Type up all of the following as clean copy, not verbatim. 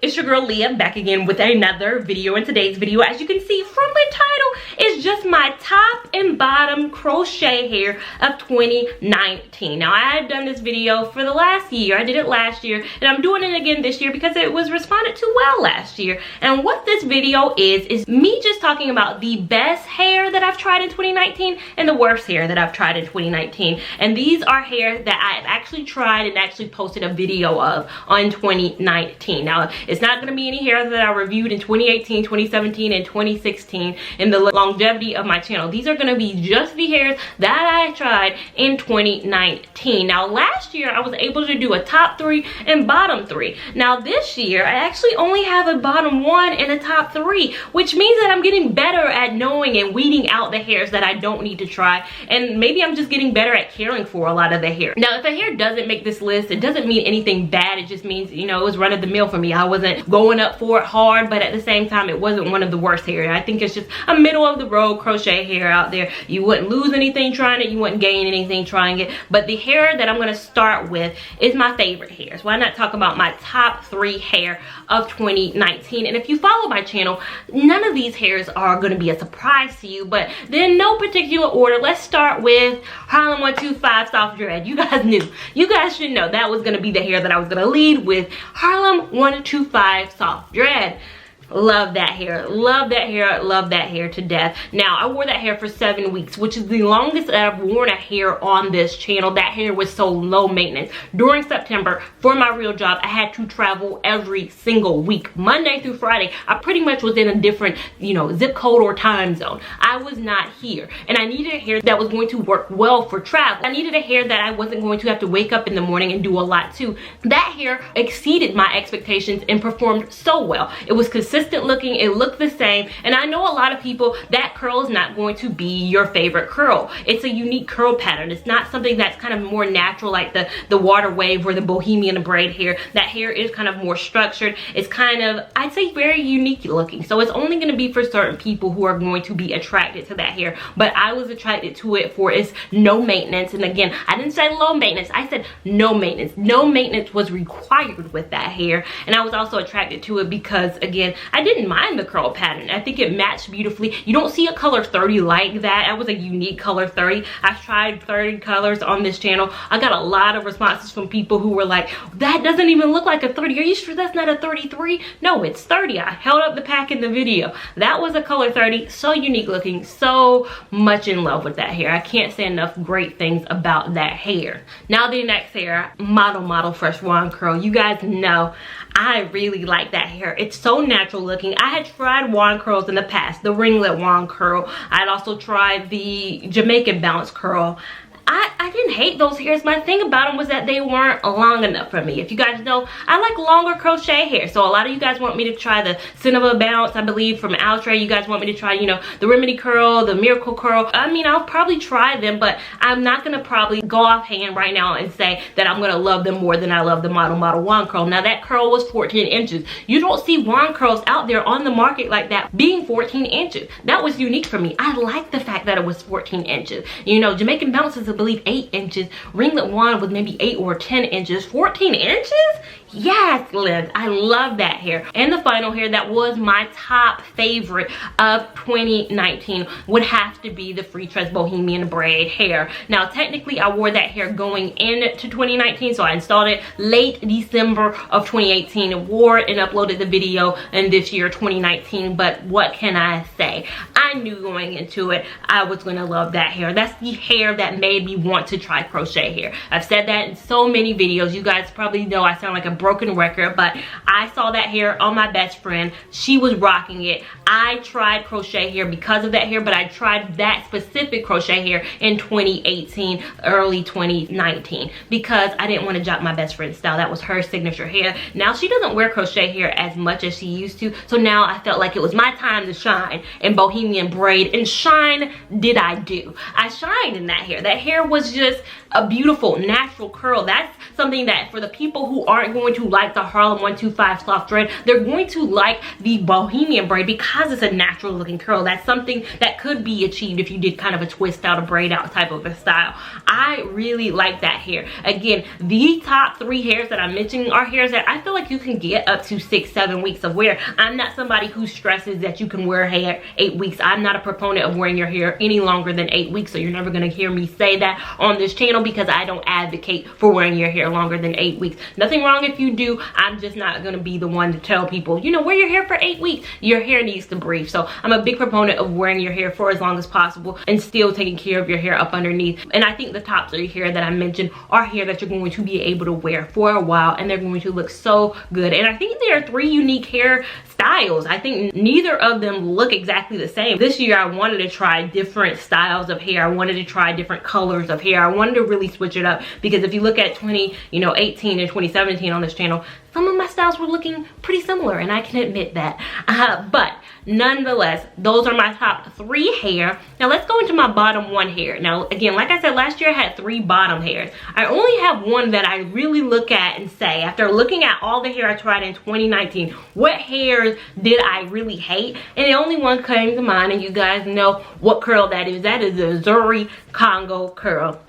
it's your girl Leah back again with another video. In today's video, as you can see from the title, is just my top and bottom crochet hair of 2019. Now, I had done this video for the last year. I did it last year, and I'm doing it again this year because it was responded to well last year. And what this video is me just talking about the best hair that I've tried in 2019 and the worst hair that I've tried in 2019. And these are hair that I've actually tried and actually posted a video of on 2019. Now, it's not going to be any hair that I reviewed in 2018, 2017, and 2016 in the longevity of my channel. These are going to be just the hairs that I tried in 2019. Now, last year I was able to do a top 3 and bottom 3. Now, this year I actually only have a bottom 1 and a top 3, which means that I'm getting better at knowing and weeding out the hairs that I don't need to try, and maybe I'm just getting better at caring for a lot of the hair. Now, if a hair doesn't make this list, it doesn't mean anything bad. It just means, you know, it was run of the mill for me. I wasn't going up for it hard, but at the same time, it wasn't one of the worst hair. I think it's just a middle of the road crochet hair out there. You wouldn't lose anything trying it. You wouldn't gain anything trying it. But the hair that I'm going to start with is my favorite hairs. Why not talk about my top 3 hair of 2019? And if you follow my channel, none of these hairs are going to be a surprise to you, but they're in no particular order. Let's start with Harlem 125 Soft Dread. You guys knew. You guys should know that was going to be the hair that I was going to lead with. Harlem 125 Soft Dread. Love that hair, love that hair, love that hair to death. Now, I wore that hair for 7 weeks, which is the longest that I've worn a hair on this channel. That hair was so low maintenance. During September, for my real job, I had to travel every single week, Monday through Friday. I pretty much was in a different, you know, zip code or time zone. I was not here, and I needed a hair that was going to work well for travel. I needed a hair that I wasn't going to have to wake up in the morning and do a lot to. That hair exceeded my expectations and performed so well. It was consistent looking, it looked the same, and I know a lot of people, that curl is not going to be your favorite curl. It's a unique curl pattern. It's not something that's kind of more natural like the water wave or the bohemian braid hair. That hair is kind of more structured. It's kind of, I'd say, very unique looking. So it's only going to be for certain people who are going to be attracted to that hair. But I was attracted to it for its no maintenance. And again, I didn't say low maintenance, I said no maintenance. No maintenance was required with that hair. And I was also attracted to it because, again, I didn't mind the curl pattern. I think it matched beautifully. You don't see a color 30 like that. I was a unique color 30. I've tried 30 colors on this channel. I got a lot of responses from people who were like, that doesn't even look like a 30. Are you sure that's not a 33? No, it's 30. I held up the pack in the video. That was a color 30. So unique looking. So much in love with that hair. I can't say enough great things about that hair. Now the next hair, Model Fresh Wand Curl. You guys know I really like that hair. It's so natural looking. I had tried wand curls in the past, the ringlet wand curl. I'd also tried the Jamaican bounce curl. I didn't hate those hairs. My thing about them was that they weren't long enough for me. If you guys know, I like longer crochet hair. So a lot of you guys want me to try the Cinema Bounce, I believe, from Outre. You guys want me to try, you know, the Remedy Curl, the Miracle Curl. I mean, I'll probably try them, but I'm not going to probably go offhand right now and say that I'm going to love them more than I love the Model Wand Curl. Now, that curl was 14 inches. You don't see wand curls out there on the market like that being 14 inches. That was unique for me. I like the fact that it was 14 inches. You know, Jamaican Bounce is, I believe, 8 inches. Ringlet wand was maybe 8 or 10 inches. 14 inches? Yes, Liz, I love that hair. And the final hair that was my top favorite of 2019 would have to be the Free Tress Bohemian Braid hair. Now, technically, I wore that hair going into 2019, so I installed it late December of 2018, wore it and uploaded the video in this year, 2019. But what can I say? I knew going into it, I was going to love that hair. That's the hair that made me want to try crochet hair. I've said that in so many videos. You guys probably know I sound like a broken record, but I saw that hair on my best friend. She was rocking it. I tried crochet hair because of that hair, but I tried that specific crochet hair in 2018, early 2019, because I didn't want to drop my best friend's style. That was her signature hair. Now, she doesn't wear crochet hair as much as she used to, so now I felt like it was my time to shine in Bohemian Braid, and shine did I do. I shined in that hair. That hair was just a beautiful natural curl. That's something that for the people who aren't going going to like the Harlem 125 soft dread. They're going to like the bohemian braid because it's a natural looking curl. That's something that could be achieved if you did kind of a twist out, a braid out type of a style. I really like that hair. Again, the top 3 hairs that I'm mentioning are hairs that I feel like you can get up to 6-7 weeks of wear. I'm not somebody who stresses that you can wear hair 8 weeks. I'm not a proponent of wearing your hair any longer than 8 weeks, so you're never going to hear me say that on this channel because I don't advocate for wearing your hair longer than 8 weeks. Nothing wrong if you do. I'm just not going to be the one to tell people, you know, wear your hair for 8 weeks. Your hair needs to breathe. So I'm a big proponent of wearing your hair for as long as possible and still taking care of your hair up underneath. And I think the top 3 hair that I mentioned are hair that you're going to be able to wear for a while, and they're going to look so good. And I think there are 3 unique hair styles. I think neither of them look exactly the same. This year I wanted to try different styles of hair. I wanted to try different colors of hair. I wanted to really switch it up because if you look at 2018 and 2017 on this channel, some of my styles were looking pretty similar, and I can admit that. But nonetheless, those are my top 3 hair. Now let's go into my bottom 1 hair. Now again, like I said, last year I had 3 bottom hairs. I only have one that I really look at and say, after looking at all the hair I tried in 2019, what hairs did I really hate? And the only one came to mind, and you guys know what curl that is. That is the Zuri Congo curl.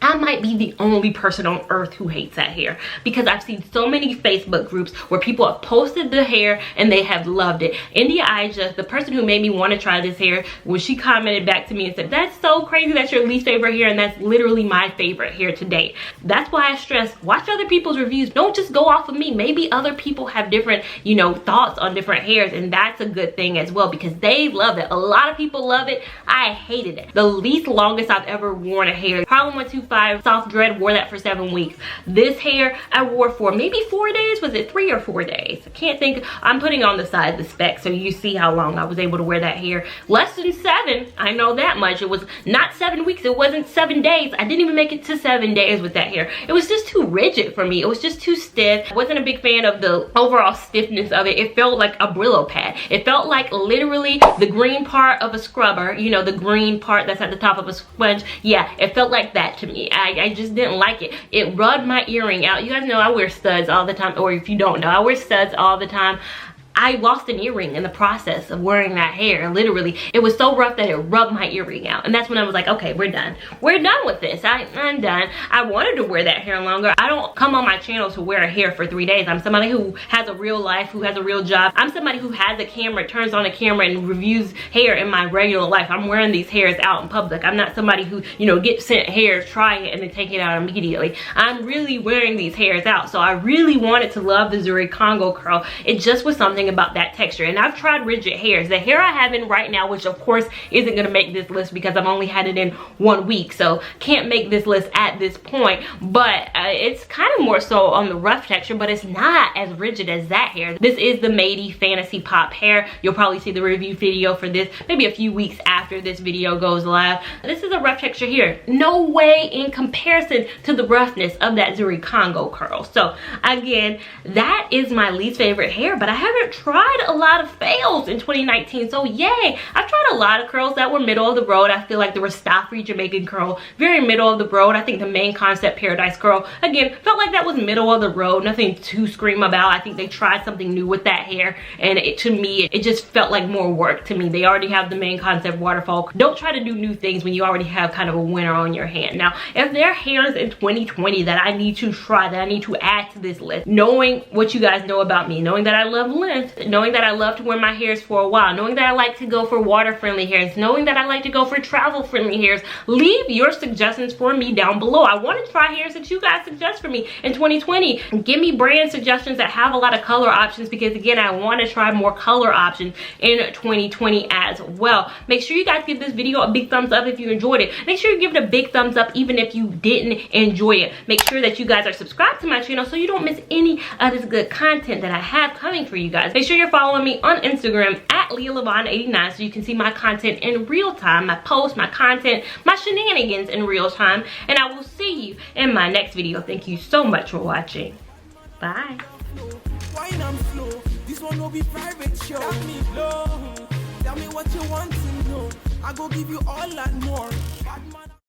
I might be the only person on earth who hates that hair because I've seen so many Facebook groups where people have posted the hair and they have loved it. India Aja, the person who made me want to try this hair, when she commented back to me and said, that's so crazy, that's your least favorite hair, and that's literally my favorite hair to date. That's why I stress, watch other people's reviews. Don't just go off of me. Maybe other people have different, you know, thoughts on different hairs, and that's a good thing as well because they love it. A lot of people love it. I hated it. The least longest I've ever worn a hair, Harlem 125 soft dread, wore that for 7 weeks. This hair I wore for maybe 4 days. Was it 3 or 4 days? I can't think. I'm putting on the side the spec so you see how long I was able to wear that hair. Less than 7, I know that much. It was not 7 weeks. It wasn't 7 days. I didn't even make it to 7 days with that hair. It was just too rigid for me. It was just too stiff. I wasn't a big fan of the overall stiffness of it. It felt like a Brillo pad. It felt like literally the green part of a scrubber, you know, the green part that's at the top of a sponge. Yeah, it felt like that to me. I just didn't like it. It rubbed my earring out. You guys know I wear studs all the time, or if you don't know, I wear studs all the time. I lost an earring in the process of wearing that hair. Literally, it was so rough that it rubbed my earring out. And that's when I was like, okay, we're done. We're done with this. I'm done. I wanted to wear that hair longer. I don't come on my channel to wear a hair for 3 days. I'm somebody who has a real life, who has a real job. I'm somebody who has a camera, turns on a camera and reviews hair in my regular life. I'm wearing these hairs out in public. I'm not somebody who, you know, gets sent hair, try it, and then take it out immediately. I'm really wearing these hairs out. So I really wanted to love the Zuri Congo curl. It just was something about that texture. And I've tried rigid hairs. The hair I have in right now, which of course isn't going to make this list because I've only had it in 1 week, so can't make this list at this point, but it's kind of more so on the rough texture, but it's not as rigid as that hair. This is the Mayde Fantasy Pop hair. You'll probably see the review video for this maybe a few weeks after this video goes live. This is a rough texture here. No way in comparison to the roughness of that Zuri Congo curl. So again, that is my least favorite hair, but I haven't tried a lot of fails in 2019, so yay. I've tried a lot of curls that were middle of the road. I feel like the Rastafari Jamaican curl, very middle of the road. I think the main concept Paradise curl, again, felt like that was middle of the road, nothing to scream about. I think they tried something new with that hair, and to me it just felt like more work to me. They already have the main concept waterfall. Don't try to do new things when you already have kind of a winner on your hand. Now, if there are hairs in 2020 that I need to try, that I need to add to this list, knowing what you guys know about me, knowing that I love length, knowing that I love to wear my hairs for a while, knowing that I like to go for water-friendly hairs, knowing that I like to go for travel-friendly hairs, leave your suggestions for me down below. I want to try hairs that you guys suggest for me in 2020. Give me brand suggestions that have a lot of color options because, again, I want to try more color options in 2020 as well. Make sure you guys give this video a big thumbs up if you enjoyed it. Make sure you give it a big thumbs up even if you didn't enjoy it. Make sure that you guys are subscribed to my channel so you don't miss any of this good content that I have coming for you guys. Make sure you're following me on Instagram at Lia Lavon 89 so you can see my content in real time, my posts, my content, my shenanigans in real time, and I will see you in my next video. Thank you so much for watching. Bye. This one will be private show. Tell me what you want to know. I go give you all that more.